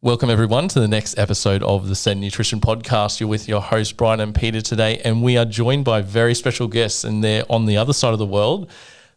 Welcome everyone to the next episode of the CEN Nutrition Podcast. You're with your host Bryan and Peter today, and we are joined by very special guests, and they're on the other side of the world.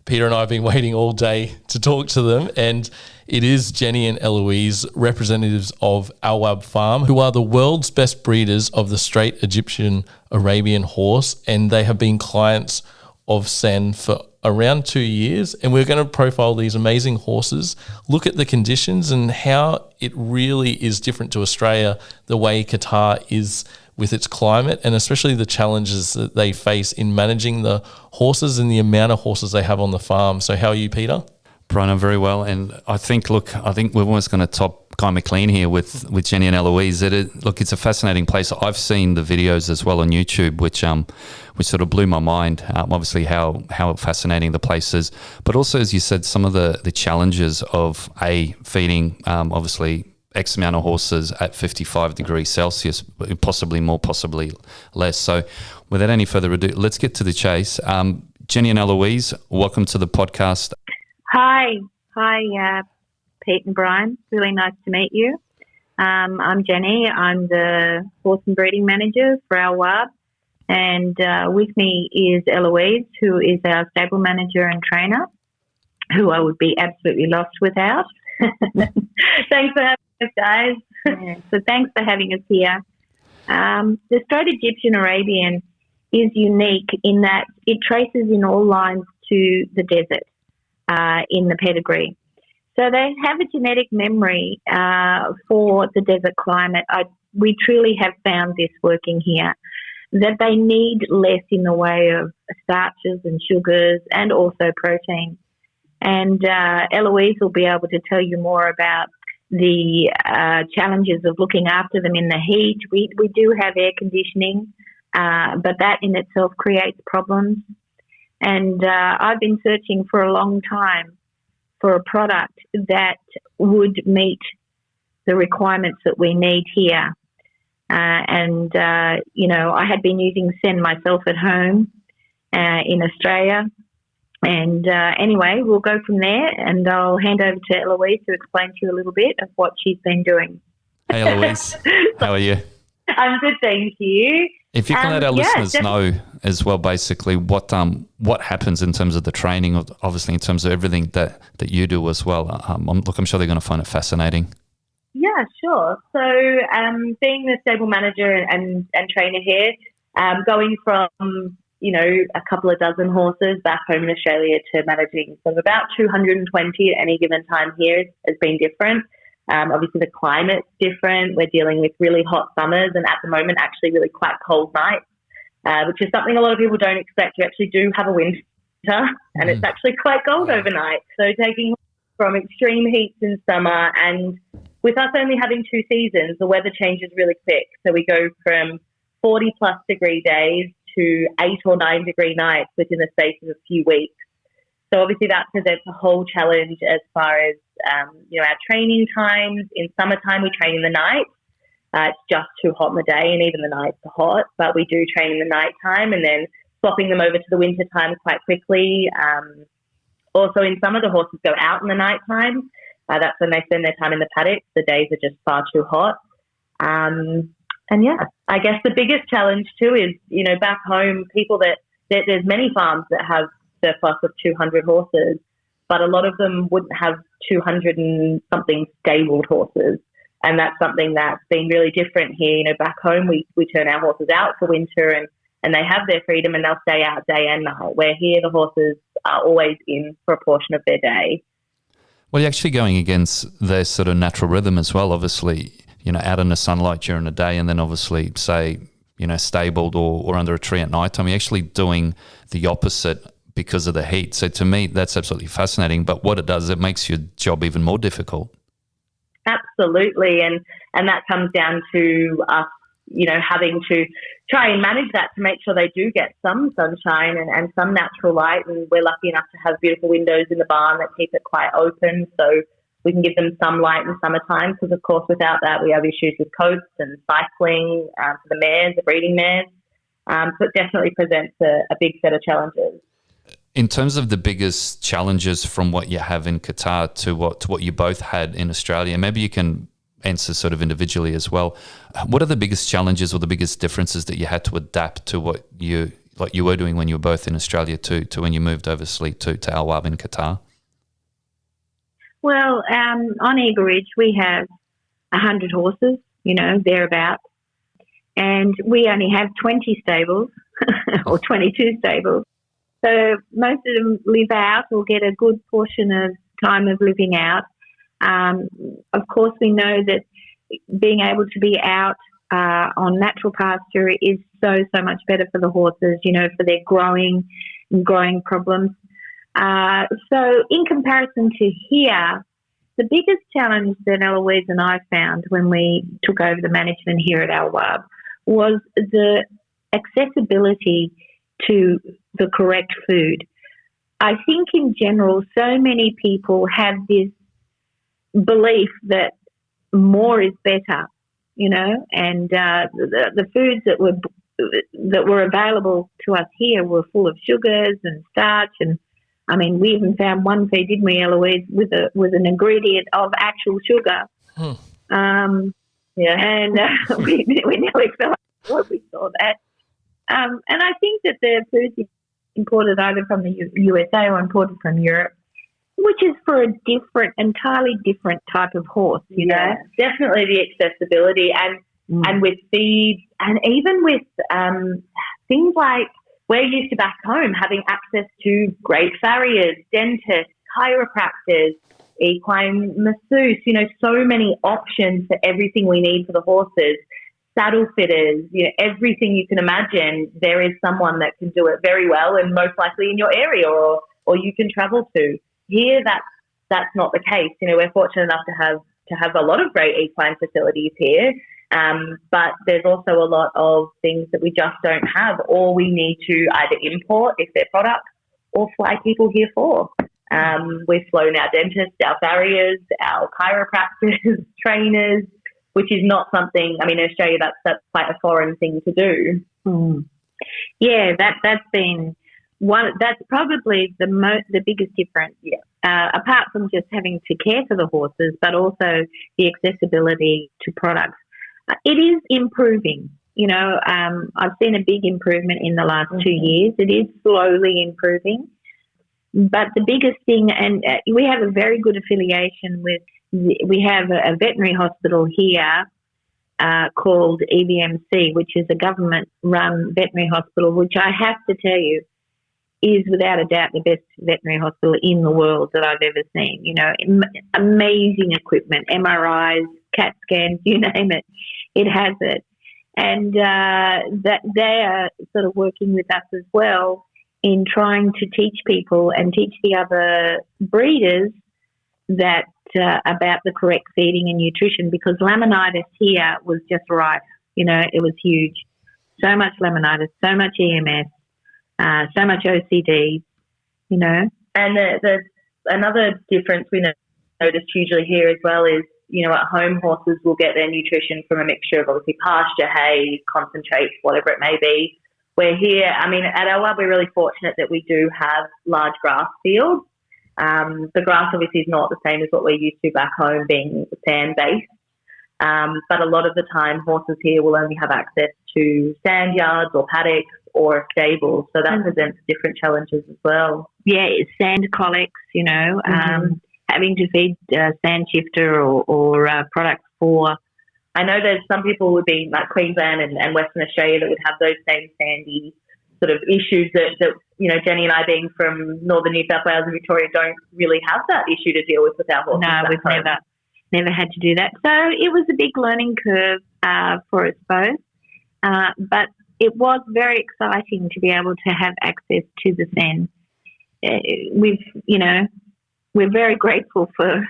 Peter and I have been waiting all day to talk to them, and it is Jenny and Elouise, representatives of Waab Farm, who are the world's best breeders of the Straight Egyptian Arabian horse, and they have been clients of CEN for around 2 years, and we're going to profile these amazing horses, look at the conditions and how it really is different to Australia, the way Qatar is with its climate, and especially the challenges that they face in managing the horses and the amount of horses they have on the farm. So how are you, Peter? Bryan, I'm very well, and I think we're almost going to top Guy McLean here with Jenny and Elouise. It's a fascinating place. I've seen the videos as well on YouTube, which sort of blew my mind. Obviously, how fascinating the place is, but also, as you said, some of the challenges of feeding obviously X amount of horses at 55 degrees Celsius, possibly more, possibly less. So, without any further ado, let's get to the chase. Jenny and Elouise, welcome to the podcast. Hi, Pete and Bryan. Really nice to meet you. I'm Jenny. I'm the horse and breeding manager for our Waab, and with me is Elouise, who is our stable manager and trainer, who I would be absolutely lost without. Thanks for having us, guys. Yeah, so thanks for having us here. The Straight Egyptian Arabian is unique in that it traces in all lines to the desert in the pedigree. So they have a genetic memory for the desert climate. We truly have found this working here, that they need less in the way of starches and sugars and also protein. And Elouise will be able to tell you more about the challenges of looking after them in the heat. We do have air conditioning, but that in itself creates problems. And I've been searching for a long time for a product that would meet the requirements that we need here. I had been using CEN myself at home in Australia. And anyway, we'll go from there, and I'll hand over to Elouise to explain to you a little bit of what she's been doing. Hey, Elouise. How are you? I'm good, thank you. If you can let our listeners know as well, basically, what happens in terms of the training, obviously in terms of everything that you do as well. I'm sure they're going to find it fascinating. Yeah, sure. So being the stable manager and trainer here, going from, a couple of dozen horses back home in Australia to managing sort of about 220 at any given time here has been different. Obviously, the climate's different. We're dealing with really hot summers and at the moment actually really quite cold nights, which is something a lot of people don't expect. You actually do have a winter and it's actually quite cold overnight. So taking from extreme heats in summer, and with us only having 2 seasons, the weather changes really quick. So we go from 40 plus degree days to 8 or 9 degree nights within the space of a few weeks. So obviously that presents a whole challenge as far as, our training times. In summertime, we train in the night. It's just too hot in the day, and even the nights are hot, but we do train in the night time and then swapping them over to the winter time quite quickly. Also in summer, the horses go out in the night time. That's when they spend their time in the paddock. The days are just far too hot. I guess the biggest challenge too is, back home, there's many farms that have surplus of 200 horses, but a lot of them wouldn't have 200 and something stabled horses. And that's something that's been really different here. Back home, we turn our horses out for winter and they have their freedom and they'll stay out day and night, where here the horses are always in for a portion of their day. Well, you're actually going against their sort of natural rhythm as well, obviously, out in the sunlight during the day and then obviously, say, stabled or under a tree at night time. You're actually doing the opposite because of the heat. So to me, that's absolutely fascinating. But what it does, it makes your job even more difficult. Absolutely. And that comes down to us, having to try and manage that to make sure they do get some sunshine and some natural light. And we're lucky enough to have beautiful windows in the barn that keep it quite open, so we can give them some light in summertime, because of course without that we have issues with coats and cycling for the mares, the breeding mares. So it definitely presents a big set of challenges. In terms of the biggest challenges from what you have in Qatar to what you both had in Australia, maybe you can answer sort of individually as well. What are the biggest challenges or the biggest differences that you had to adapt to what you were doing when you were both in Australia to when you moved overseas to Al Waab in Qatar? Well, on Eagle Ridge, we have 100 horses, thereabouts. And we only have 20 stables or 22 stables. So most of them live out or get a good portion of time of living out. Of course, we know that being able to be out on natural pasture is so much better for the horses, for their growing problems. So in comparison to here, the biggest challenge that Elouise and I found when we took over the management here at Al Waab was the accessibility to the correct food. I think in general, so many people have this belief that more is better, and the foods that were available to us here were full of sugars and starch, and I mean, we even found one feed, didn't we, Elouise, with an ingredient of actual sugar. Yeah, and we nearly fell out when we saw that. And I think that the foods imported either from the USA or imported from Europe, which is for a entirely different type of horse, you know. Definitely the accessibility and with feed and even with things like we're used to back home having access to great farriers, dentists, chiropractors, equine masseuse, so many options for everything we need for the horses, saddle fitters, everything you can imagine. There is someone that can do it very well and most likely in your area or you can travel to. Here, that's not the case. We're fortunate enough to have a lot of great equine facilities here, but there's also a lot of things that we just don't have, or we need to either import if they're products or fly people here for. We've flown our dentists, our farriers, our chiropractors, trainers, which is not something. I mean, in Australia, that's quite a foreign thing to do. Yeah, that's been one. That's probably the biggest difference. Apart from just having to care for the horses, but also the accessibility to products. It is improving. I've seen a big improvement in the last 2 years. It is slowly improving. But the biggest thing, and we have a very good affiliation with, we have a veterinary hospital here called EVMC, which is a government-run veterinary hospital, which I have to tell you is without a doubt the best veterinary hospital in the world that I've ever seen. Amazing equipment, MRIs, CAT scans, you name it, it has it. And that they are sort of working with us as well in trying to teach people and teach the other breeders that about the correct feeding and nutrition, because laminitis here was just rife. It was huge. So much laminitis, so much EMS, so much OCD, And there's another difference we noticed hugely here as well is, at home horses will get their nutrition from a mixture of obviously pasture, hay, concentrates, whatever it may be. Where here, at Al Waab, we're really fortunate that we do have large grass fields. The grass obviously is not the same as what we're used to back home, being sand-based. But a lot of the time, horses here will only have access to sand yards or paddocks or a stable. So that presents different challenges as well. Yeah, sand colics, having to feed sand shifter or products for. I know there's some people would be like Queensland and Western Australia that would have those same sandy sort of issues that Jenny and I being from northern New South Wales and Victoria don't really have that issue to deal with our horses. No, we've never had to do that. So it was a big learning curve for us both, but it was very exciting to be able to have access to the CEN. We're very grateful for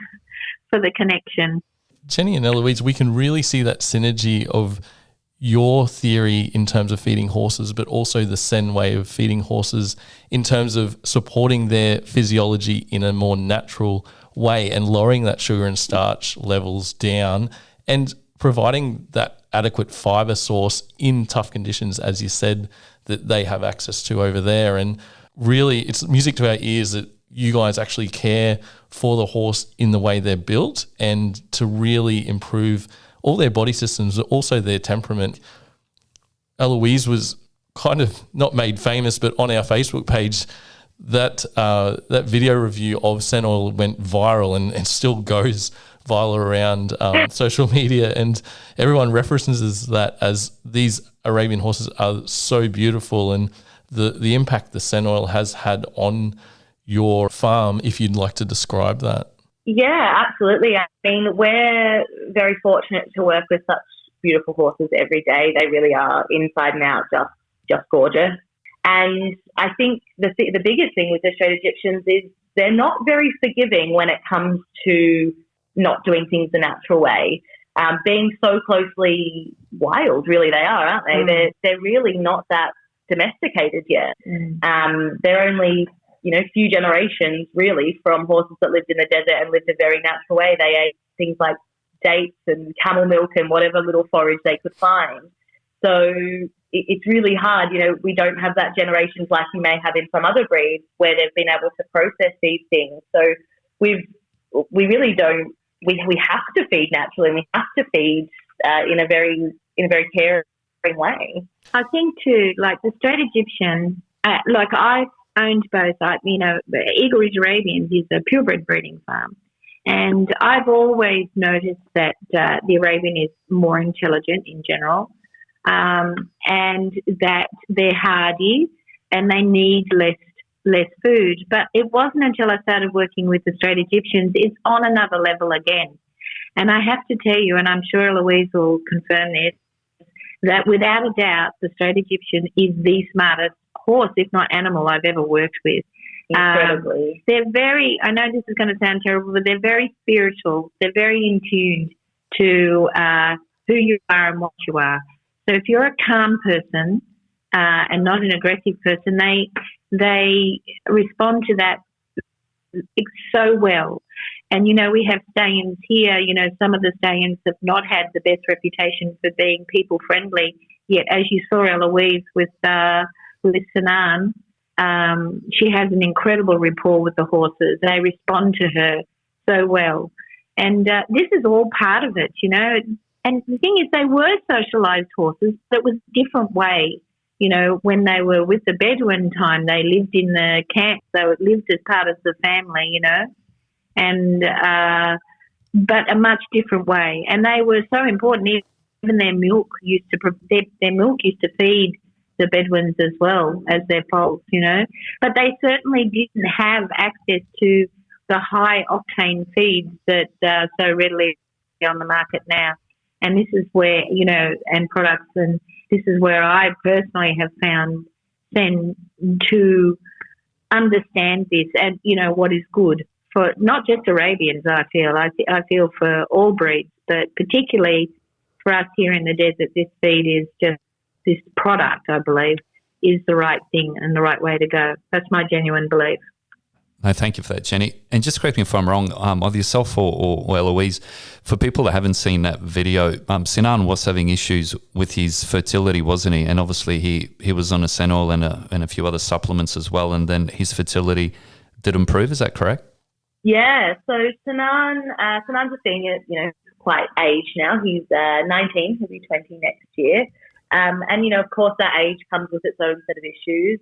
the connection. Jenny and Elouise, we can really see that synergy of your theory in terms of feeding horses, but also the CEN way of feeding horses in terms of supporting their physiology in a more natural way and lowering that sugar and starch levels down and providing that adequate fibre source in tough conditions, as you said, that they have access to over there. And really, it's music to our ears that you guys actually care for the horse in the way they're built and to really improve all their body systems, also their temperament. Elouise was kind of not made famous, but on our Facebook page, that video review of CEN Oil went viral and still goes viral around social media, and everyone references that as these Arabian horses are so beautiful, and the impact the CEN Oil has had on your farm, if you'd like to describe that. Yeah, absolutely. I mean, we're very fortunate to work with such beautiful horses every day. They really are inside and out just gorgeous. And I think the biggest thing with the Straight Egyptians is they're not very forgiving when it comes to not doing things the natural way. Being so closely wild, really they are, aren't they? They're really not that domesticated yet. They're only, few generations really from horses that lived in the desert and lived a very natural way. They ate things like dates and camel milk and whatever little forage they could find. So it's really hard. We don't have that generations like you may have in some other breeds where they've been able to process these things. So we really don't. We have to feed naturally, and we have to feed in a very caring way. I think too, like the Straight Egyptian, like I've owned both. Elouise Arabians is a purebred breeding farm, and I've always noticed that the Arabian is more intelligent in general, and that they're hardy and they need less food. But it wasn't until I started working with the Straight Egyptians, it's on another level again. And I have to tell you, and I'm sure Elouise will confirm this, that without a doubt, the Straight Egyptian is the smartest horse, if not animal, I've ever worked with. Incredibly. They're very, I know this is going to sound terrible, but they're very spiritual. They're very in tune to who you are and what you are. So if you're a calm person and not an aggressive person, they respond to that so well. And, we have stallions here. Some of the stallions have not had the best reputation for being people-friendly, yet as you saw Elouise with Sinan, she has an incredible rapport with the horses. They respond to her so well. And this is all part of it, And the thing is, they were socialised horses, but it was a different way. When they were with the Bedouin time, they lived in the camp, so it lived as part of the family, and but a much different way. And they were so important. Even their milk used to feed the Bedouins as well as their foals, But they certainly didn't have access to the high octane feeds that are so readily on the market now. And this is where, and products, and this is where I personally have found CEN to understand this and, what is good for not just Arabians, I feel for all breeds, but particularly for us here in the desert, this feed is just, this product, I believe, is the right thing and the right way to go. That's my genuine belief. No, thank you for that, Jenny. And just correct me if I'm wrong, either yourself or Elouise, for people that haven't seen that video, Sinan was having issues with his fertility, wasn't he? And obviously he was on a CEN Oil and a few other supplements as well, and then his fertility did improve. Is that correct? Yeah. So Sinan's a senior, quite aged now. He's 19. He'll be 20 next year. And, of course, that age comes with its own set of issues.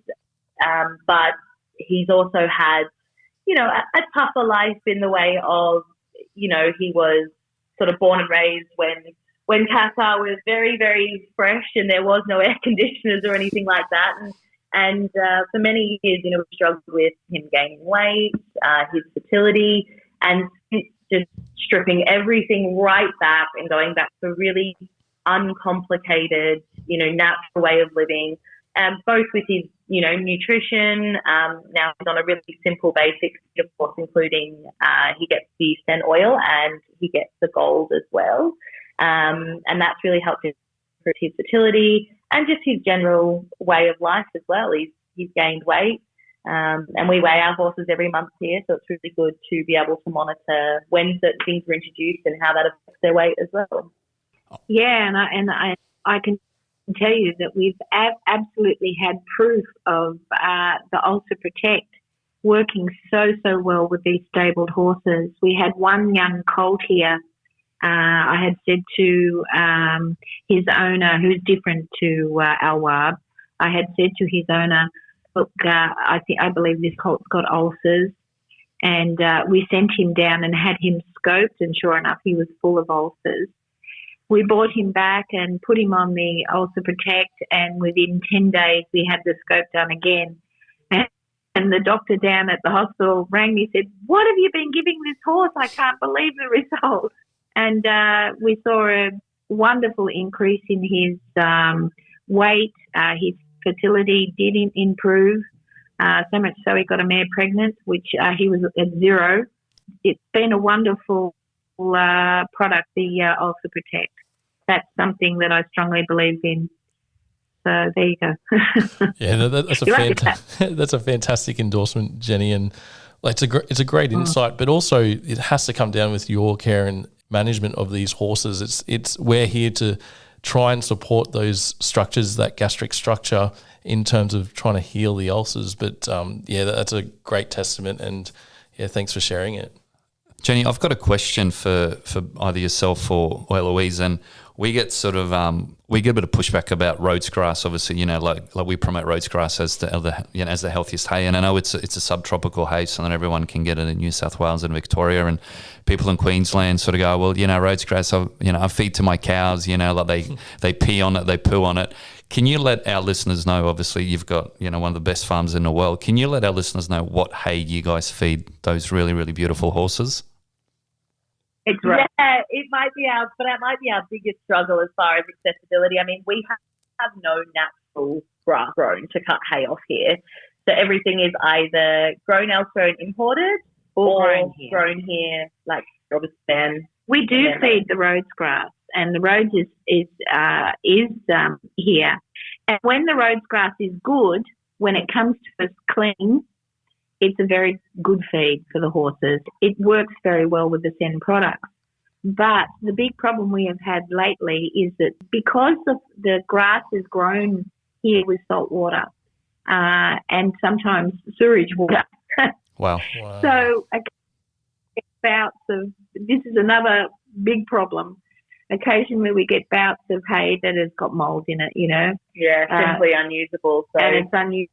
But he's also had, a tougher life in the way of, he was sort of born and raised when Qatar was very, very fresh and there was no air conditioners or anything like that. And for many years, we struggled with him gaining weight, his fertility, and just stripping everything right back and going back to a really uncomplicated, natural way of living, both with his, nutrition. Now he's on a really simple basic, of course, including he gets the CEN oil and he gets the gold as well. And that's really helped him improve his fertility and just his general way of life as well. He's gained weight. And we weigh our horses every month here, so it's really good to be able to monitor when certain things are introduced and how that affects their weight as well. Yeah, and I can tell you that we've absolutely had proof of the Ultra Protect working so well with these stabled horses. We had one young colt here. I had said to his owner, who's different to our Waab, I had said to his owner, look, I believe this colt's got ulcers. And we sent him down and had him scoped, and sure enough, he was full of ulcers. We brought him back and put him on the Ulcer Protect, and within 10 days, we had the scope done again. And the doctor down at the hospital rang me and said, what have you been giving this horse? I can't believe the results. And we saw a wonderful increase in his weight. His fertility did improve, so much so he got a mare pregnant, which he was at 0. It's been a wonderful product, the Ulcer Protect. That's something that I strongly believe in. So there you go. Yeah, that's a fantastic endorsement, Jenny, and it's a great insight. But also, it has to come down with your care and management of these horses. We're here to try and support those structures, that gastric structure, in terms of trying to heal the ulcers. But that's a great testament, and thanks for sharing it. Jenny, I've got a question for either yourself or Elouise, and we get sort of we get a bit of pushback about Rhodes grass. Obviously, like we promote Rhodes grass as the healthiest hay, and I know it's a subtropical hay, so that everyone can get it in New South Wales and Victoria, and people in Queensland sort of go, well, Rhodes grass, I feed to my cows, like they pee on it, they poo on it. Can you let our listeners know? Obviously, you've got one of the best farms in the world. Can you let our listeners know what hay you guys feed those really, really beautiful horses? It might be our biggest struggle as far as accessibility. I mean, we have no natural grass grown to cut hay off here, so everything is either grown elsewhere and imported or grown here, like Robinson. We do feed the Rhodes grass, and the Rhodes is here. And when the Rhodes grass is good, when it comes to us clean, it's a very good feed for the horses. It works very well with the CEN products. But the big problem we have had lately is that because the grass is grown here with salt water and sometimes sewage water. Wow. So bouts of, this is another big problem. Occasionally we get bouts of hay that has got mould in it, Yeah, simply unusable. So. And it's unusable.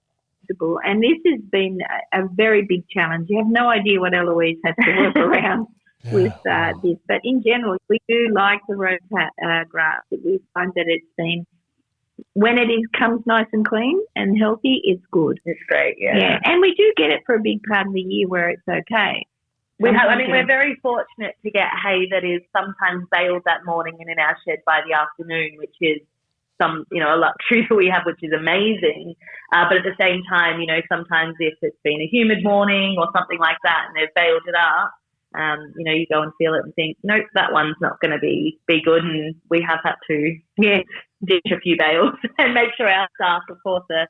And this has been a very big challenge. You have no idea what Elouise has to work around with this. But in general, we do like the Rhodes grass. We find that it's been, when it comes nice and clean and healthy, it's good. It's great, yeah. And we do get it for a big part of the year where it's okay. We're very fortunate to get hay that is sometimes baled that morning and in our shed by the afternoon, which is a luxury that we have, which is amazing. But at the same time, sometimes if it's been a humid morning or something like that and they've baled it up, you go and feel it and think, nope, that one's not going to be good. And we have had to ditch a few bales and make sure our staff, of course, are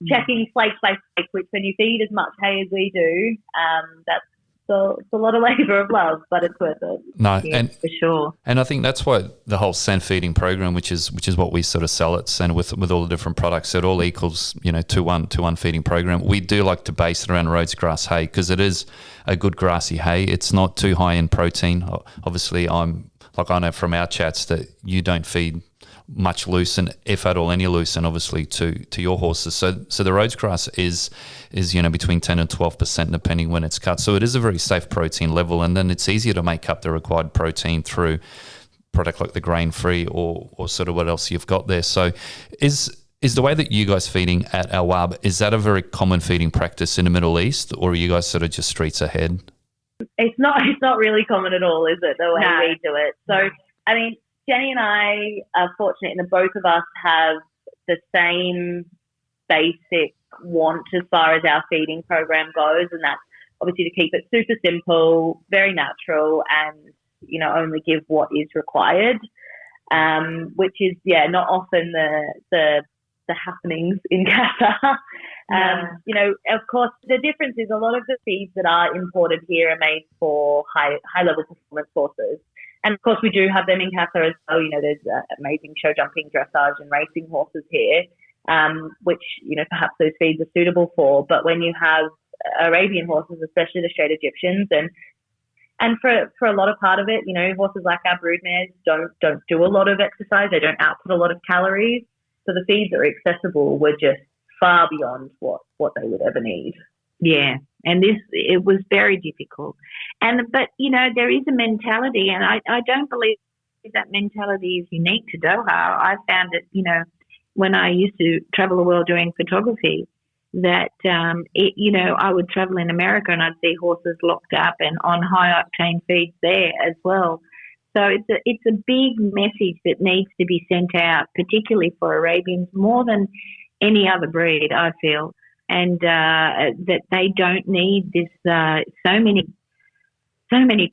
checking flake by flake, which when you feed as much hay as we do, that's it's a lot of labour of love, but it's worth it. No, and for sure. And I think that's why the whole CEN feeding program, which is what we sort of sell at CEN with all the different products, so it all equals 2-1 feeding program. We do like to base it around Rhodes grass hay because it is a good grassy hay. It's not too high in protein. Obviously, I know from our chats that you don't feed much lucerne, if at all any lucerne, obviously to your horses. So the Rhodes grass is between 10 and 12% depending when it's cut. So it is a very safe protein level, and then it's easier to make up the required protein through product like the grain free or sort of what else you've got there. So is the way that you guys feeding at Al Waab, is that a very common feeding practice in the Middle East, or are you guys sort of just streets ahead? It's not really common at all, is it, the way we do it? So I mean, Jenny and I are fortunate in that both of us have the same basic want as far as our feeding program goes, and that's obviously to keep it super simple, very natural, and only give what is required, which is not often the happenings in Qatar. Of course, the difference is a lot of the feeds that are imported here are made for high level performance horses. And, of course, we do have them in Qatar as well. There's amazing show jumping, dressage and racing horses here, which, perhaps those feeds are suitable for. But when you have Arabian horses, especially the straight Egyptians, and for a lot of part of it, horses like our broodmares don't do a lot of exercise. They don't output a lot of calories. So the feeds that are accessible were just far beyond what they would ever need. Yeah, and it was very difficult. But there is a mentality, and I don't believe that mentality is unique to Doha. I found it, when I used to travel the world doing photography, that I would travel in America and I'd see horses locked up and on high octane feeds there as well. So it's a big message that needs to be sent out, particularly for Arabians, more than any other breed, I feel, and that they don't need this so many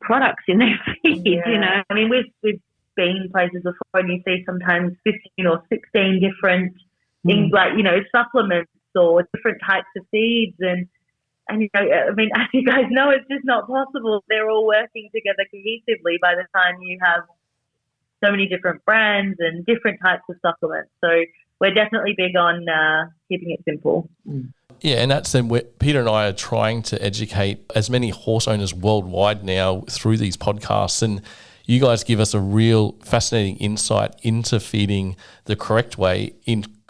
products in their feed. Yeah. I mean, we've been places before, and you see sometimes 15 or 16 different things like supplements or different types of feeds, and I mean, as you guys know, it's just not possible. They're all working together cohesively by the time you have so many different brands and different types of supplements. So we're definitely big on keeping it simple. Yeah, and that's then Peter and I are trying to educate as many horse owners worldwide now through these podcasts, and you guys give us a real fascinating insight into feeding the correct way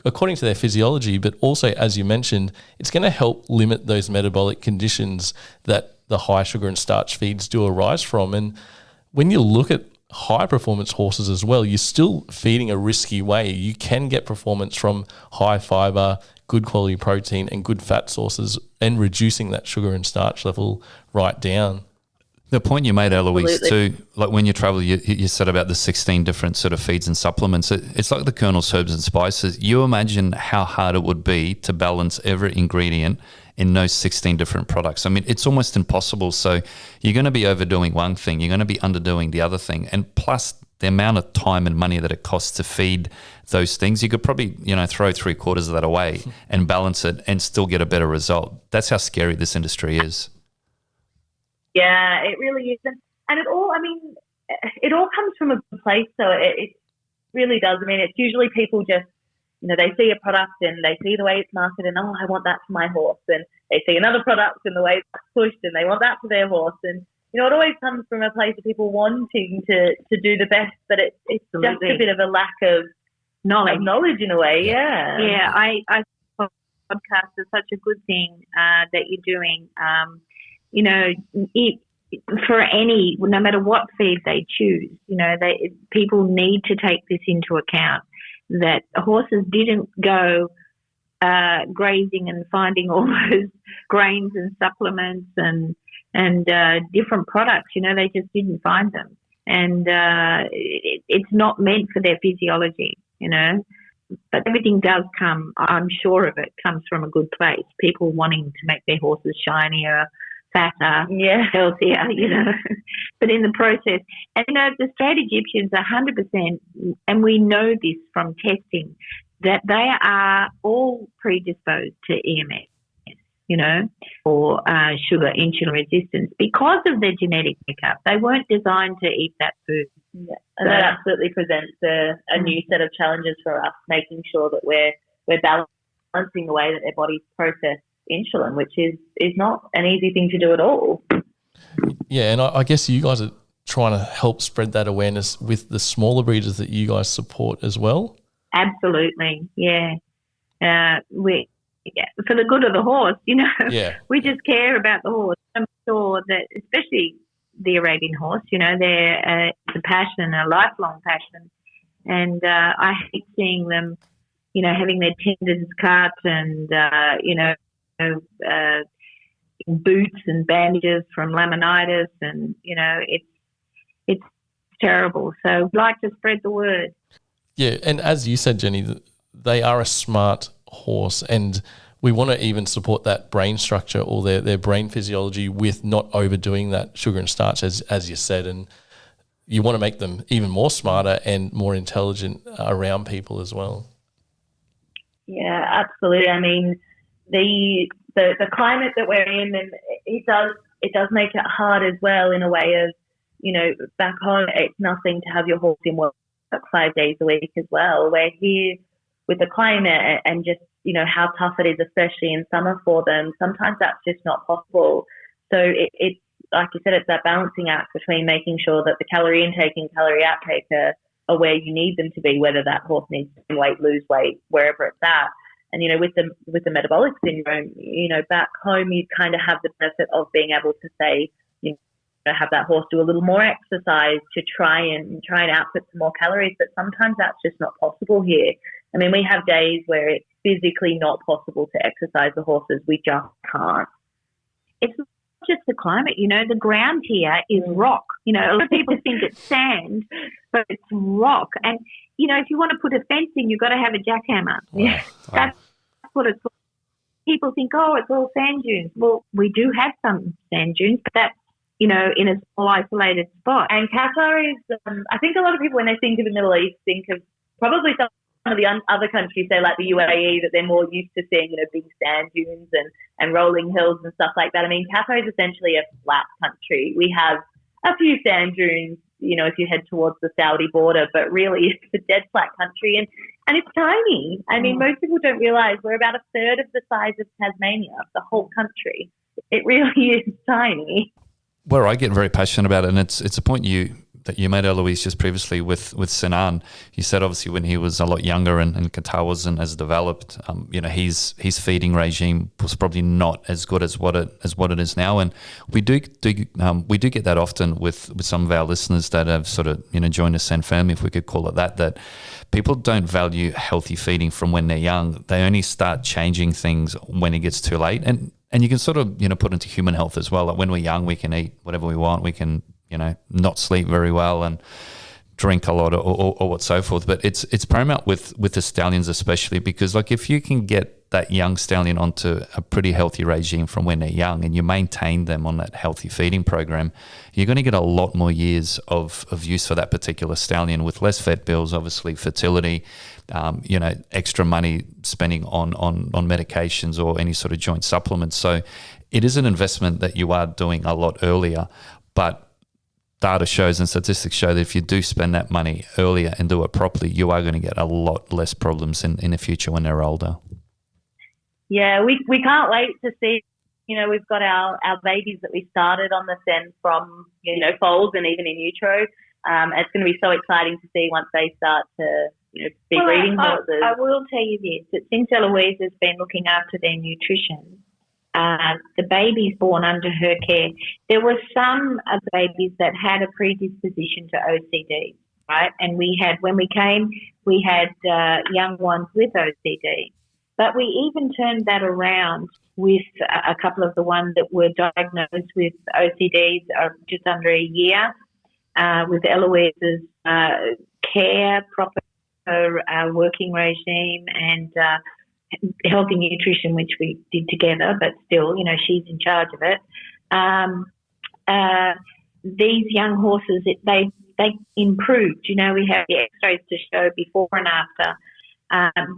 according to their physiology, but also, as you mentioned, it's going to help limit those metabolic conditions that the high sugar and starch feeds do arise from. And when you look at high performance horses as well, you're still feeding a risky way. You can get performance from high fiber, good quality protein and good fat sources, and reducing that sugar and starch level right down. The point you made, Elouise, too, like when you travel, you said about the 16 different sort of feeds and supplements. It's like the Colonel's herbs and spices. You imagine how hard it would be to balance every ingredient in those 16 different products. I mean, it's almost impossible. So you're going to be overdoing one thing, you're going to be underdoing the other thing. And plus the amount of time and money that it costs to feed those things, you could probably, throw 3/4 of that away and balance it and still get a better result. That's how scary this industry is. Yeah, it really is. And it all comes from a good place. So it really does. I mean, it's usually people just, they see a product and they see the way it's marketed and, I want that for my horse. And they see another product and the way it's pushed and they want that for their horse. And, it always comes from a place of people wanting to do the best, but it's just a bit of a lack of knowledge in a way. Yeah. Yeah, I podcast is such a good thing that you're doing. For no matter what feed they choose, people need to take this into account, that horses didn't go grazing and finding all those grains and supplements and different products. They just didn't find them, and it's not meant for their physiology. But everything does come, I'm sure of it, comes from a good place. People wanting to make their horses shinier, fatter, healthier, But in the process, and the straight Egyptians are 100%, and we know this from testing, that they are all predisposed to EMS, or sugar insulin resistance because of their genetic makeup. They weren't designed to eat that food. Yeah. And that absolutely presents a new set of challenges for us, making sure that we're balancing the way that their bodies process insulin, which is not an easy thing to do at all. Yeah, and I guess you guys are trying to help spread that awareness with the smaller breeders that you guys support as well. Absolutely, yeah. For the good of the horse, we just care about the horse. I'm sure that, especially the Arabian horse, they're a passion, a lifelong passion, and I hate seeing them, having their tendons cut and boots and bandages from laminitis, and it's terrible. So we'd like to spread the word. Yeah, and as you said, Jenny, they are a smart horse, and we want to even support that brain structure or their brain physiology with not overdoing that sugar and starch, as you said, and you want to make them even more smarter and more intelligent around people as well. Yeah, absolutely. I mean, the climate that we're in, and it does make it hard as well, in a way of, back home it's nothing to have your horse in work 5 days a week as well. We're here with the climate and just, how tough it is, especially in summer for them. Sometimes that's just not possible. So it's like you said, it's that balancing act between making sure that the calorie intake and calorie outtake are where you need them to be, whether that horse needs to gain weight, lose weight, wherever it's at. And, with the metabolic syndrome, back home, you kind of have the benefit of being able to say, have that horse do a little more exercise to try and output some more calories. But sometimes that's just not possible here. I mean, we have days where it's physically not possible to exercise the horses. We just can't. It's not just the climate, the ground here is rock. A lot of people think it's sand, but it's rock. And, if you want to put a fence in, you've got to have a jackhammer. Wow. That's what it's. People think, it's all sand dunes. Well, we do have some sand dunes, but that's, in a small isolated spot. And Qatar is, I think a lot of people, when they think of the Middle East, think of probably some of the other countries, say like the UAE, that they're more used to seeing, big sand dunes and rolling hills and stuff like that. I mean, Qatar is essentially a flat country. We have a few sand dunes, if you head towards the Saudi border, but really it's a dead flat country and it's tiny. I mean, most people don't realize we're about a third of the size of Tasmania, the whole country. It really is tiny. Where I get very passionate about it, and it's a point that you made, Elouise, just previously with Sinan. You said obviously when he was a lot younger and Qatar wasn't as developed, his feeding regime was probably not as good as what it is now. And we do get that often with some of our listeners that have sort of joined the CEN family, if we could call it that people don't value healthy feeding from when they're young. They only start changing things when it gets too late. And you can sort of put into human health as well. Like when we're young, we can eat whatever we want. We can not sleep very well and drink a lot or what so forth. But it's paramount with the stallions especially, because like if you can get that young stallion onto a pretty healthy regime from when they're young and you maintain them on that healthy feeding program, you're going to get a lot more years of use for that particular stallion with less vet bills, obviously fertility, extra money spending on medications or any sort of joint supplements. So it is an investment that you are doing a lot earlier, but data shows and statistics show that if you do spend that money earlier and do it properly, you are going to get a lot less problems in the future when they're older. Yeah, we can't wait to see. We've got our babies that we started on the CEN from, foals and even in utero. It's going to be so exciting to see once they start to, be breeding horses. I will tell you this, that since Elouise has been looking after their nutrition, the babies born under her care, there were some babies that had a predisposition to OCD, right? And when we came, we had young ones with OCD. But we even turned that around with a couple of the ones that were diagnosed with OCD just under a year, with Elouise's care, proper working regime and healthy nutrition, which we did together, but still, she's in charge of it. These young horses, they improved. We have the x-rays to show before and after.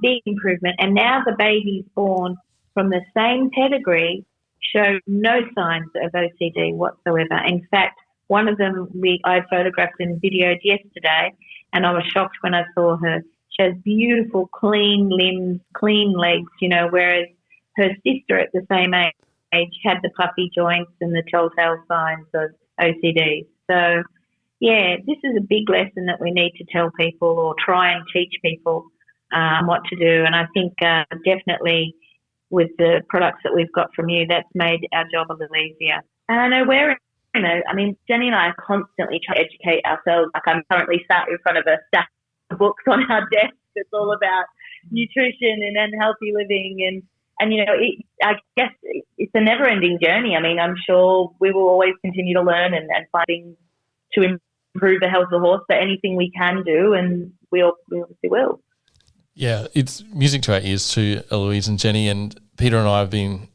Big improvement, and now the babies born from the same pedigree show no signs of OCD whatsoever. In fact, one of them I photographed and videoed yesterday, and I was shocked when I saw her. She has beautiful, clean limbs, clean legs, whereas her sister at the same age had the puffy joints and the telltale signs of OCD. So, yeah, this is a big lesson that we need to tell people or try and teach people what to do. And I think definitely with the products that we've got from you, that's made our job a little easier. And I know Jenny and I are constantly trying to educate ourselves. Like I'm currently sat in front of a stack of books on our desk that's all about nutrition and healthy living. And I guess it's a never-ending journey. I mean, I'm sure we will always continue to learn and find things to improve the health of the horse, but anything we can do, and we obviously will. Yeah, it's music to our ears too, Elouise and Jenny. And Peter and I have been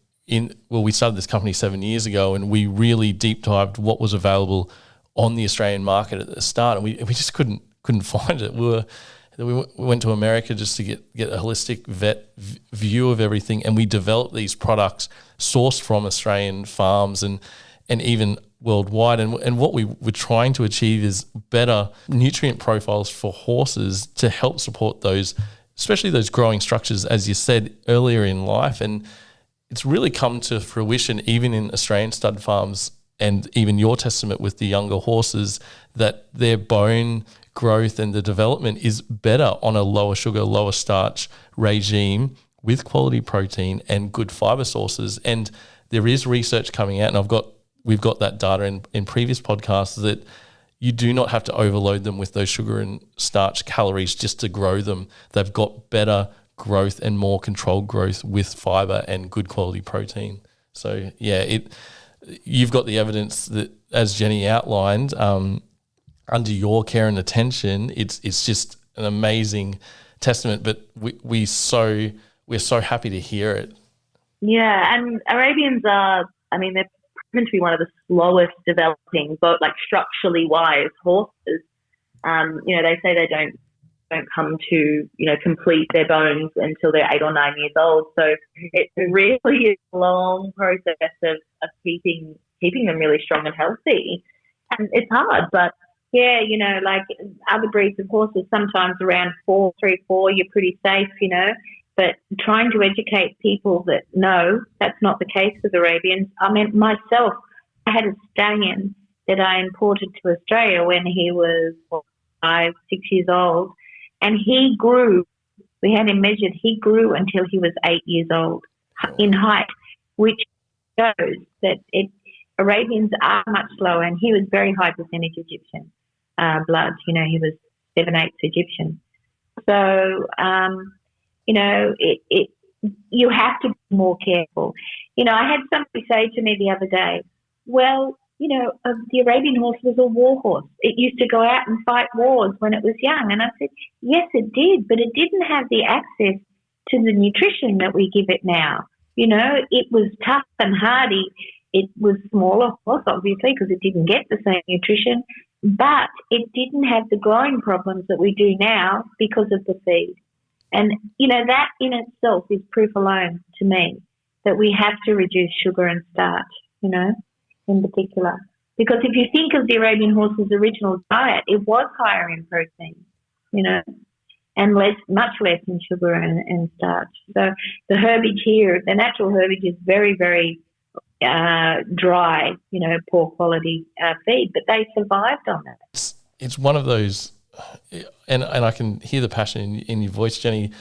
we started this company 7 years ago, and we really deep dived what was available on the Australian market at the start, and we just couldn't find it. We went to America just to get a holistic vet view of everything, and we developed these products sourced from Australian farms and even worldwide. And what we were trying to achieve is better nutrient profiles for horses to help support those especially those growing structures, as you said earlier in life. And it's really come to fruition even in Australian stud farms, and even your testament with the younger horses, that their bone growth and the development is better on a lower sugar, lower starch regime with quality protein and good fiber sources. And there is research coming out, and we've got that data in previous podcasts, that you do not have to overload them with those sugar and starch calories just to grow them. They've got better growth and more controlled growth with fiber and good quality protein. So yeah, you've got the evidence that, as Jenny outlined, under your care and attention, it's just an amazing testament. But we're so happy to hear it. Yeah, and Arabians are, they're proven to be one of the slowest developing, both like structurally wise horses. They say they don't come to, complete their bones until they're 8 or 9 years old. So it really is a long process of keeping them really strong and healthy. And it's hard, but yeah, like other breeds of horses, sometimes around 3, 4, you're pretty safe, But trying to educate people that no, that's not the case with Arabians. Myself, I had a stallion that I imported to Australia when he was 5, 6 years old, and he grew. We had him measured. He grew until he was 8 years old in height, which shows that Arabians are much slower. And he was very high percentage Egyptian blood. He was 7/8 Egyptian. So. You have to be more careful. I had somebody say to me the other day, well, the Arabian horse was a war horse. It used to go out and fight wars when it was young. And I said, yes, it did, but it didn't have the access to the nutrition that we give it now. It was tough and hardy. It was smaller horse, obviously, because it didn't get the same nutrition, but it didn't have the growing problems that we do now because of the feed. And, that in itself is proof alone to me that we have to reduce sugar and starch, in particular. Because if you think of the Arabian horse's original diet, it was higher in protein, and much less in sugar and starch. So the herbage here, the natural herbage is very, very dry, poor quality feed, but they survived on it. It's one of those... And I can hear the passion in your voice, Jenny.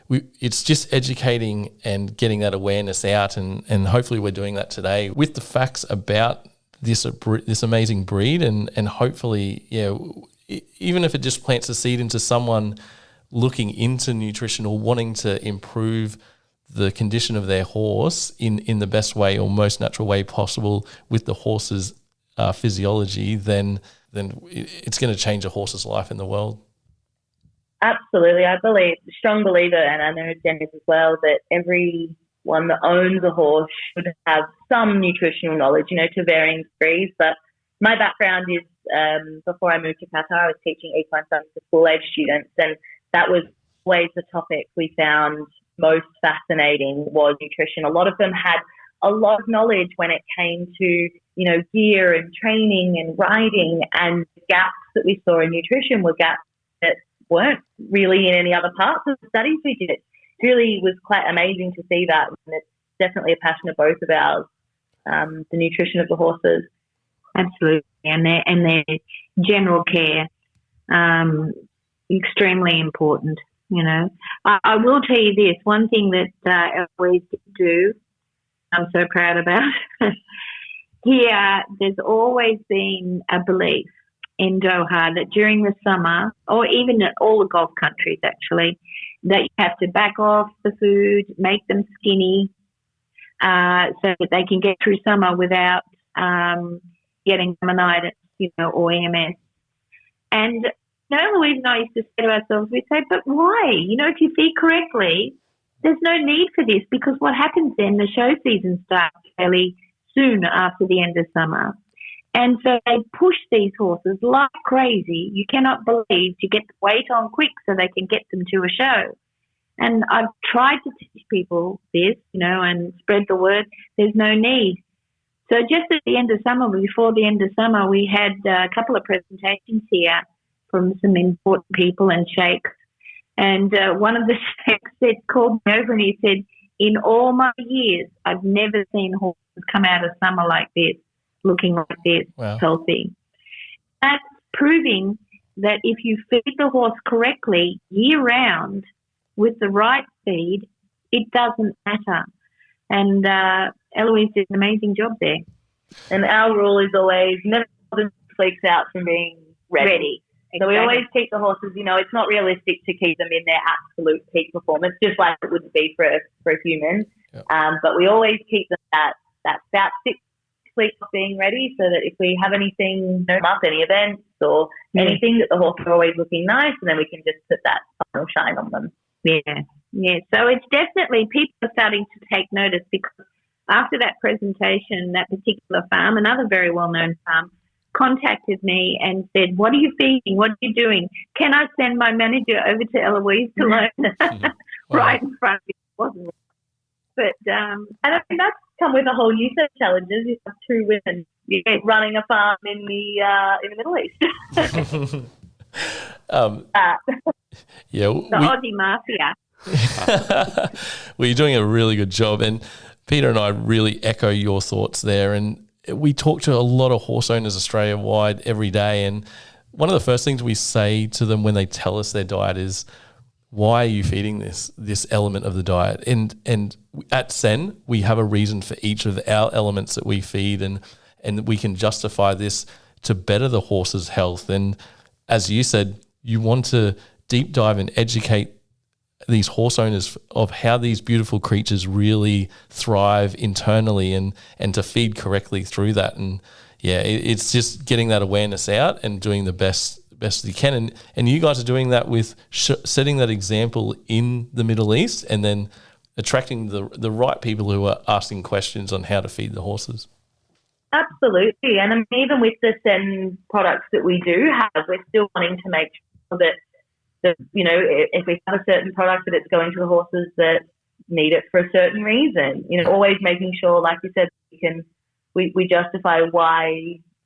It's just educating and getting that awareness out, and hopefully we're doing that today with the facts about this amazing breed, and hopefully, even if it just plants a seed into someone looking into nutrition or wanting to improve the condition of their horse in the best way or most natural way possible with the horse's physiology, then it's going to change a horse's life in the world. Absolutely. I believe, strong believer, and I know Jen is as well, that everyone that owns a horse should have some nutritional knowledge, to varying degrees. But my background is, before I moved to Qatar, I was teaching equine science to school-age students, and that was always the topic we found most fascinating was nutrition. A lot of them had a lot of knowledge when it came to, gear and training and riding, and the gaps that we saw in nutrition were gaps that weren't really in any other parts of the studies we did. It really was quite amazing to see that, and it's definitely a passion of both of ours, the nutrition of the horses. Absolutely, and their general care, extremely important. I will tell you this, one thing that Elouise did do, I'm so proud about. Here, there's always been a belief in Doha that during the summer, or even in all the Gulf countries actually, that you have to back off the food, make them skinny, so that they can get through summer without getting laminitis, or EMS. And Elouise and I used to say to ourselves, we'd say, but why? If you feed correctly, there's no need for this, because what happens then, the show season starts fairly soon after the end of summer. And so they push these horses like crazy. You cannot believe, to get the weight on quick so they can get them to a show. And I've tried to teach people this, and spread the word. There's no need. So just at the end of summer, before the end of summer, we had a couple of presentations here from some important people and sheikhs. And one of the sheikhs called me over and he said, in all my years, I've never seen horses come out of summer like this, looking like this, healthy. That's proving that if you feed the horse correctly year-round with the right feed, it doesn't matter. And Elouise did an amazing job there. And our rule is always never weeks out from being ready. Exactly. So we always keep the horses, it's not realistic to keep them in their absolute peak performance, just like it would be for a human. Yep. But we always keep them at about 6 weeks of being ready, so that if we have anything, any events or anything, that the horse are always looking nice, and then we can just put that final shine on them. Yeah. So it's definitely, people are starting to take notice, because after that presentation, that particular farm, another very well-known farm, contacted me and said, what are you feeding? What are you doing? Can I send my manager over to Elouise to learn? Right in front of me. It wasn't. But, and I think that's come with a whole new set of challenges. You have 2 women running a farm in the Middle East. The Aussie mafia. Well, you're doing a really good job. And Peter and I really echo your thoughts there. And we talk to a lot of horse owners Australia-wide every day, and one of the first things we say to them when they tell us their diet is, why are you feeding this element of the diet? And at CEN, we have a reason for each of our elements that we feed, and we can justify this to better the horse's health. And as you said, you want to deep dive and educate these horse owners of how these beautiful creatures really thrive internally, and to feed correctly through that. And it's just getting that awareness out and doing the best you can. And you guys are doing that with setting that example in the Middle East, and then attracting the right people who are asking questions on how to feed the horses. Absolutely. And even with the CEN products that we do have, we're still wanting to make sure that if we have a certain product, that it's going to the horses that need it for a certain reason. Always making sure, like you said, we justify why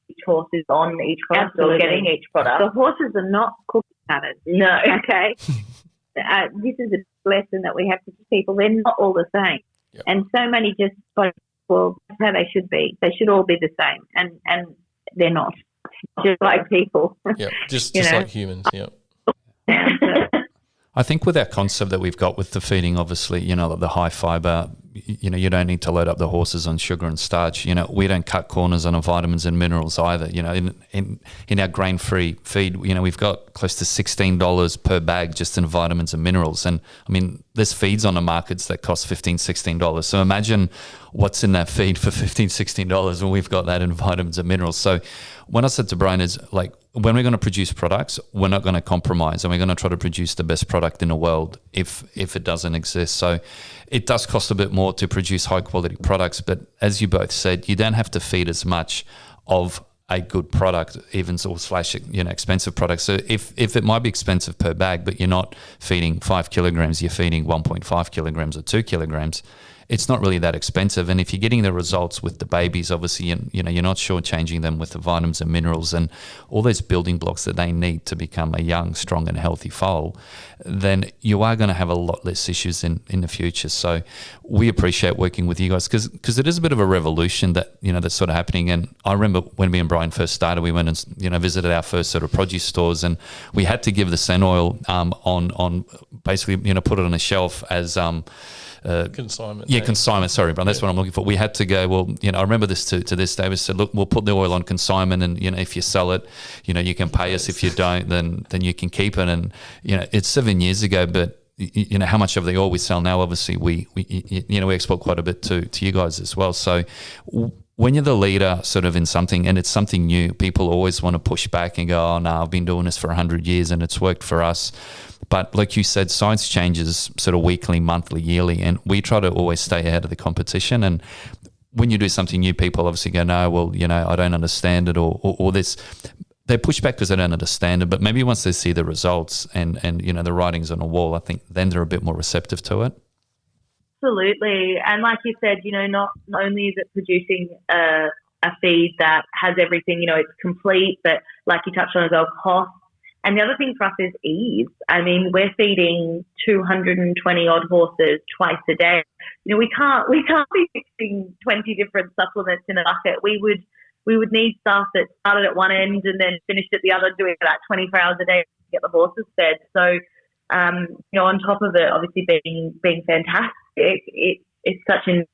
each horse is on each product. Absolutely. Or getting each product. The horses are not cookie cutters. No. Okay. This is a lesson that we have to teach people. They're not all the same. Yep. And so many just, that's how they should be. They should all be the same. And they're not. Just like people. Yeah, just like humans, yeah. I think with our concept that we've got with the feeding, obviously, the high fiber, you don't need to load up the horses on sugar and starch. We don't cut corners on our vitamins and minerals either. In our grain-free feed, we've got close to $16 per bag just in vitamins and minerals. And I mean, there's feeds on the markets that cost $15, $16. So imagine what's in that feed for $15, $16 when we've got that in vitamins and minerals. So when I said to Bryan is like, when we're going to produce products, we're not going to compromise, and we're going to try to produce the best product in the world if it doesn't exist. So it does cost a bit more to produce high quality products, but as you both said, you don't have to feed as much of a good product, even / expensive products. So if it might be expensive per bag, but you're not feeding 5 kilograms, you're feeding 1.5 kilograms or 2 kilograms, it's not really that expensive. And if you're getting the results with the babies, obviously, you're not shortchanging them with the vitamins and minerals and all those building blocks that they need to become a young, strong and healthy foal, then you are going to have a lot less issues in the future. So we appreciate working with you guys because it is a bit of a revolution that's sort of happening. And I remember when me and Bryan first started, we went and visited our first sort of produce stores, and we had to give the CEN oil on basically put it on a shelf as consignment. Yeah, consignment. Sorry, Bryan. That's what I'm looking for. We had to go, well, I remember this to this day. We said, look, we'll put the oil on consignment, and if you sell it, you can pay us. If you don't, then you can keep it. And it's 7 years ago, but how much of the oil we sell now, obviously we export quite a bit to you guys as well. So when you're the leader sort of in something and it's something new, people always want to push back and go, oh no, I've been doing this for 100 years and it's worked for us. But like you said, science changes sort of weekly, monthly, yearly, and we try to always stay ahead of the competition. And when you do something new, people obviously go, no, well, I don't understand it or this. They push back because they don't understand it. But maybe once they see the results and the writings on the wall, I think then they're a bit more receptive to it. Absolutely. And like you said, not only is it producing a feed that has everything, it's complete, but like you touched on as well, cost. And the other thing for us is ease. I mean, we're feeding 220 odd horses twice a day. We can't be mixing 20 different supplements in a bucket. We would need staff that started at one end and then finished at the other, doing that 24 hours a day to get the horses fed. So, on top of it, obviously being fantastic, it's such a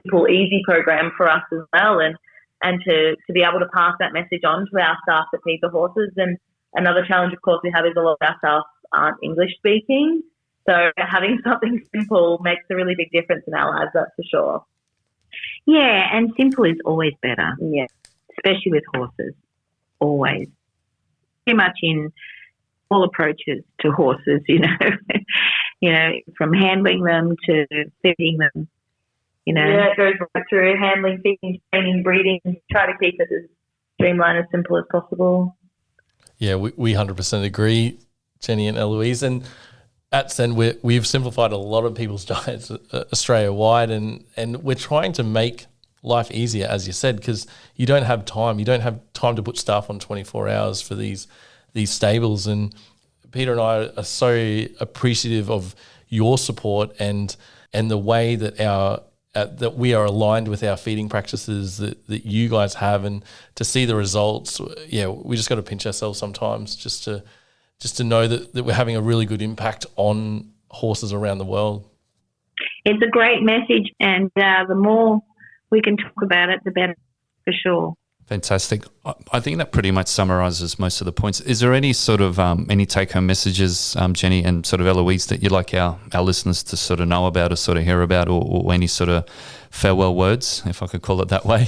simple, easy program for us as well, and to be able to pass that message on to our staff that feed the horses. And another challenge, of course, we have is a lot of our staff aren't English speaking, so having something simple makes a really big difference in our lives, that's for sure. Yeah, and simple is always better. Yeah, especially with horses, always. Pretty much in all approaches to horses, from handling them to feeding them, Yeah, it goes right through handling, feeding, training, breeding. Try to keep it as streamlined, as simple as possible. Yeah, we 100% agree, Jenny and Elouise. And at CEN, we've simplified a lot of people's diets Australia-wide, and we're trying to make life easier, as you said, because you don't have time. You don't have time to put staff on 24 hours for these stables. And Peter and I are so appreciative of your support and the way that that we are aligned with our feeding practices that you guys have, and to see the results. Yeah, we just got to pinch ourselves sometimes just to know that we're having a really good impact on horses around the world. It's a great message, and the more we can talk about it, the better, for sure. Fantastic. I think that pretty much summarises most of the points. Is there any sort of any take-home messages, Jenny and sort of Elouise, that you'd like our listeners to sort of know about or sort of hear about, or any sort of farewell words, if I could call it that way?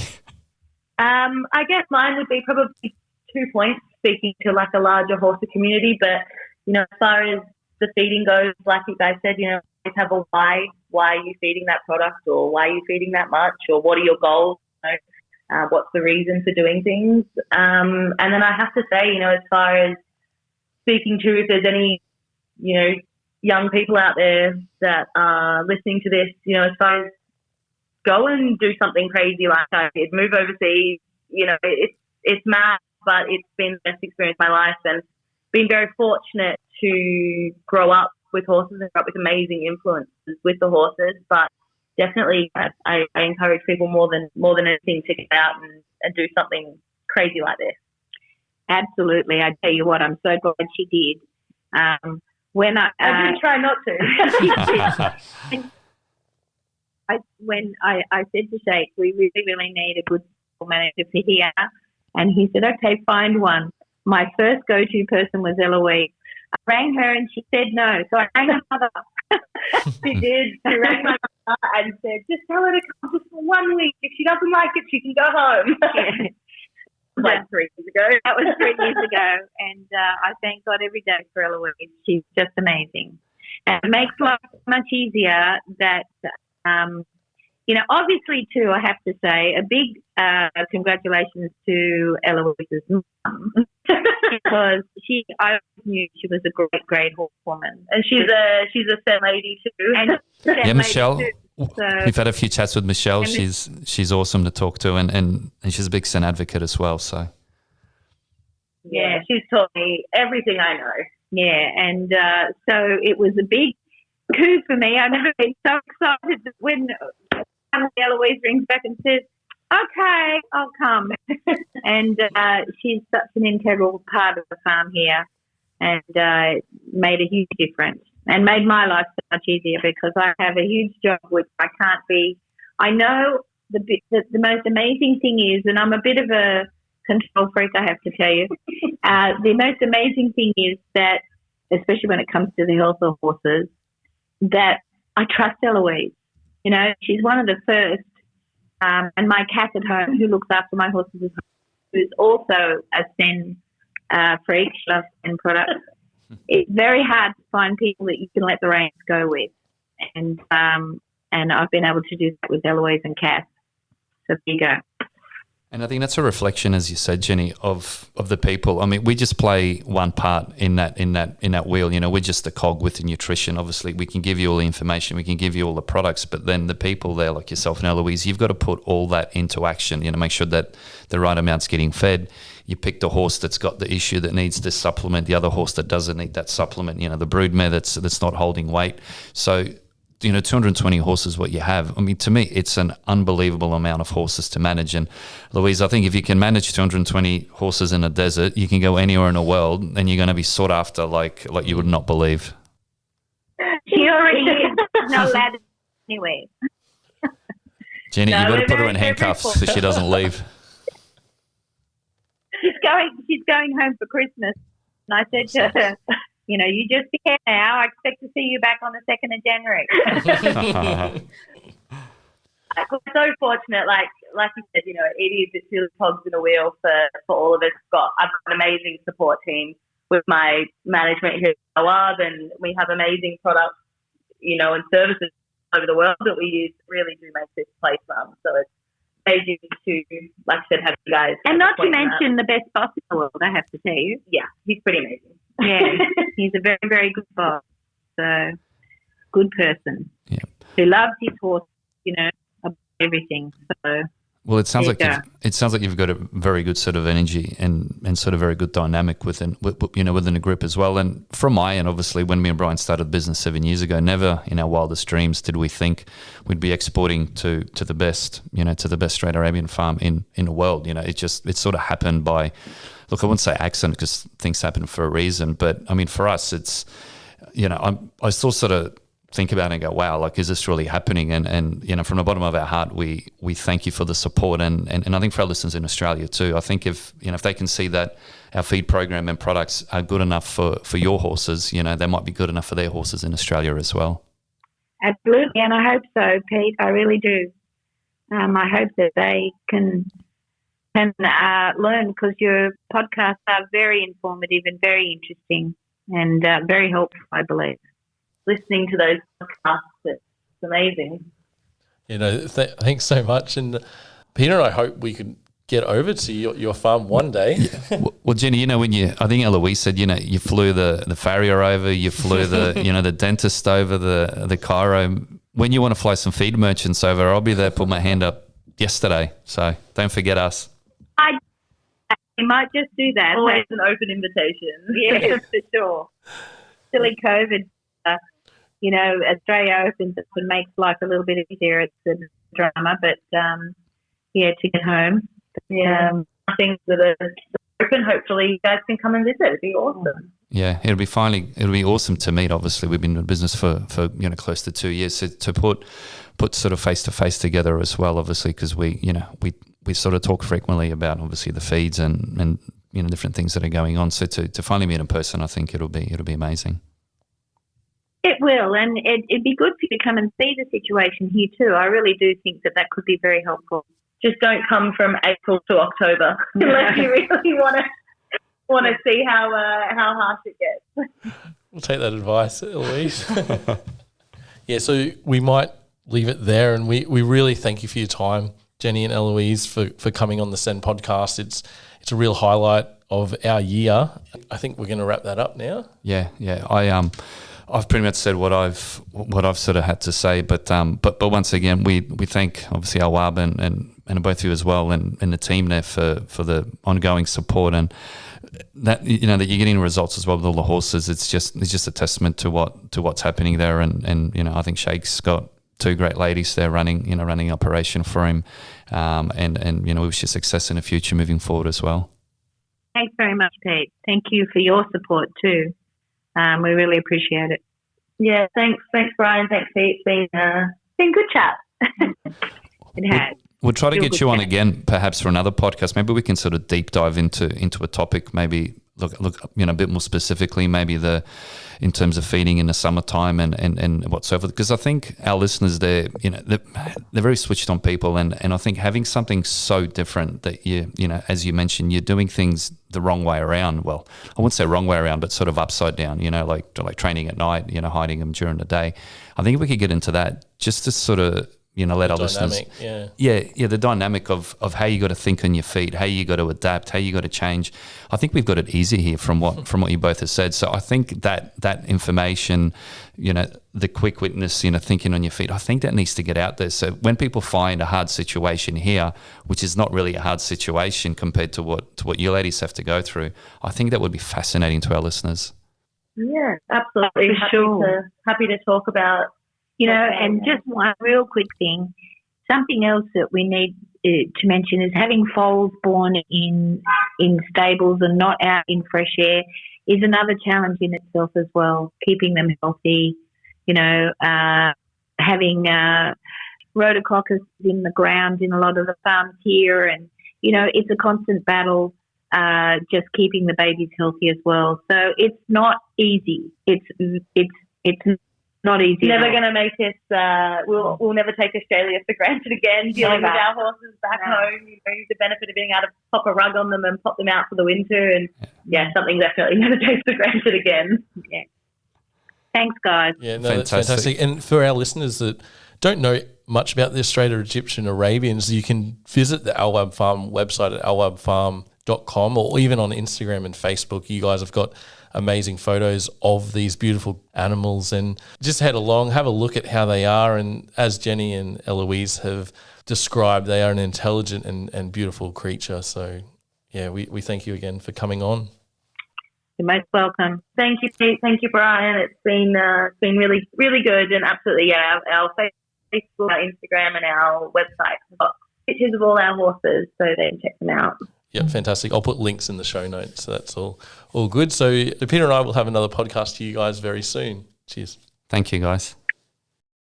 I guess mine would be probably 2 points, speaking to like a larger horse community. But, as far as the feeding goes, like you guys said, always have a why. Why are you feeding that product, or why are you feeding that much, or what are your goals? What's the reason for doing things? And then I have to say, as far as speaking to, if there's any, young people out there that are listening to this, as far as go and do something crazy like I did, move overseas, it's mad, but it's been the best experience of my life, and been very fortunate to grow up with horses and grow up with amazing influences with the horses. But definitely, I encourage people more than anything to get out and do something crazy like this. Absolutely. I tell you what, I'm so glad she did. I did try not to. When I said to Sheikh, we really, really need a good manager for here, and he said, okay, find one. My first go-to person was Elouise. I rang her and she said no, so I rang her mother. She did. She rang my mother and said, just tell her to come just for 1 week. If she doesn't like it, she can go home. Yeah. Like 3 years ago. That was 3 years ago, and I thank God every day for Elouise. She's just amazing. And it makes life much easier that, obviously too, I have to say, a big congratulations to Elouise's mum, because I knew she was a great, great horsewoman. And she's a fair lady too. And Michelle. Too. So, we've had a few chats with Michelle. She's awesome to talk to, and she's a big CEN advocate as well. So yeah, she's taught me everything I know. Yeah, and so it was a big coup for me. I've never been so excited that when Elouise rings back and says, "Okay, I'll come," and she's such an integral part of the farm here, and made a huge difference. And made my life so much easier, because I have a huge job which I can't be. I know the most amazing thing is, and I'm a bit of a control freak, I have to tell you, the most amazing thing is that, especially when it comes to the health of horses, that I trust Elouise. She's one of the first, and my cat at home who looks after my horses, who's also a CEN freak. She loves CEN products. It's very hard to find people that you can let the reins go with, and I've been able to do that with Elouise and Cass. So there you go. And I think that's a reflection, as you said, Jenny, of the people. I mean, we just play one part in that wheel. We're just the cog with the nutrition. Obviously, we can give you all the information, we can give you all the products, but then the people there, like yourself and Elouise, you've got to put all that into action. Make sure that the right amount's getting fed. you picked a horse that's got the issue that needs this supplement, the other horse that doesn't need that supplement, the broodmare that's not holding weight. So, 220 horses, what you have. I mean, to me, it's an unbelievable amount of horses to manage. And Louise, I think if you can manage 220 horses in a desert, you can go anywhere in the world and you're going to be sought after like you would not believe. She already is not allowed anyway. Jenny, you better put her in handcuffs so she doesn't leave. She's going home for Christmas. And I said to her, you just be here now. I expect to see you back on the 2nd of January. We're so fortunate, like you said, it is the two cogs in a wheel for all of us. I've got an amazing support team with my management here at Waab, and we have amazing products, and services over the world that we use really do make this place fun. So it's amazing to, like I said, have you guys. And not to mention the best boss in the world, I have to tell you. Yeah, he's pretty amazing. Yeah, he's a very, very good boss. So, good person who loves his horse, above everything. So, well, it sounds like you've got a very good sort of energy and sort of very good dynamic within the group as well. And from my end, obviously, when me and Bryan started the business 7 years ago, never in our wildest dreams did we think we'd be exporting to the best, to the best straight Arabian farm in the world. It sort of happened by. Look, I wouldn't say accident because things happen for a reason, but I mean, for us, it's, I still sort of think about it and go, wow, like, is this really happening? And from the bottom of our heart, we thank you for the support. And I think for our listeners in Australia too, I think if they can see that our feed program and products are good enough for your horses, they might be good enough for their horses in Australia as well. Absolutely. And I hope so, Pete. I really do. I hope that they can learn, because your podcasts are very informative and very interesting and very helpful, I believe. Listening to those podcasts, it's amazing. Thanks so much. And Peter and I hope we could get over to your farm one day. Yeah. Well, Jenny, I think Elouise said, you flew the farrier over, you flew the, the dentist over, the chiro. When you want to fly some feed merchants over, I'll be there, put my hand up yesterday. So don't forget us. I might just do that. Always an open invitation. Yes, for sure. Silly COVID, Australia opens up and makes life a little bit easier. It's a drama, but to get home. Things that are open. Hopefully, you guys can come and visit. It'd be awesome. Yeah, it'll be awesome to meet. Obviously, we've been in business for close to 2 years. So to put sort of face to face together as well. Obviously, because we sort of talk frequently about obviously the feeds and different things that are going on. So to finally meet in person, I think it'll be amazing. It will, and it'd be good for you to come and see the situation here too. I really do think that could be very helpful. Just don't come from April to October unless you really want to see how harsh it gets. We'll take that advice, Elouise. Yeah, so we might leave it there, and we really thank you for your time, Jenny and Elouise, for coming on the CEN podcast. It's a real highlight of our year. I think we're going to wrap that up now. Yeah. I've pretty much said what I've sort of had to say, but once again, we thank obviously our Waab and both of you as well, and the team there for the ongoing support, and that that you're getting results as well with all the horses. It's just a testament to what's happening there, and I think Shake's got two great ladies there running operation for him, and we wish you success in the future moving forward as well. Thanks very much, Pete. Thank you for your support too. We really appreciate it. Yeah, thanks, Bryan. Thanks, Pete. It's been good chat. It has. We'll try to get you on again, perhaps for another podcast. Maybe we can sort of deep dive into a topic. Maybe look a bit more specifically. Maybe in terms of feeding in the summertime and whatsoever. Because I think our listeners, they're very switched on people, and I think having something so different that as you mentioned, you're doing things the wrong way around. Well, I wouldn't say wrong way around, but sort of upside down. Like training at night, hiding them during the day. I think if we could get into that, just to sort of let our listeners. The dynamic of how you got to think on your feet, how you got to adapt, how you got to change. I think we've got it easy here from what you both have said. So I think that information, the quick witness, thinking on your feet, I think that needs to get out there. So when people find a hard situation here, which is not really a hard situation compared to what you ladies have to go through, I think that would be fascinating to our listeners. Yeah, absolutely. Happy to talk about. And just one real quick thing, something else that we need to mention is having foals born in stables and not out in fresh air is another challenge in itself as well, keeping them healthy, having rhodococcus in the ground in a lot of the farms here, and, it's a constant battle just keeping the babies healthy as well. So it's not easy. It's not easy. Never going to make us. We'll never take Australia for granted again. Dealing with our horses back home, the benefit of being able to pop a rug on them and pop them out for the winter, and something definitely never takes for granted again. Yeah. Thanks, guys. Yeah, no, that's fantastic. And for our listeners that don't know much about the Straight Egyptian Arabians, you can visit the Waab Farm website at waabfarm.com, or even on Instagram and Facebook. You guys have got amazing photos of these beautiful animals, and just head along, have a look at how they are. And as Jenny and Elouise have described, they are an intelligent and beautiful creature. So we thank you again for coming on. You're most welcome. Thank you, Pete. Thank you, Bryan. It's been really, really good, and absolutely, our Facebook, our Instagram, and our website have got pictures of all our horses, so they can check them out. Yeah, fantastic. I'll put links in the show notes, so that's all good. So Peter and I will have another podcast to you guys very soon. Cheers. Thank you, guys.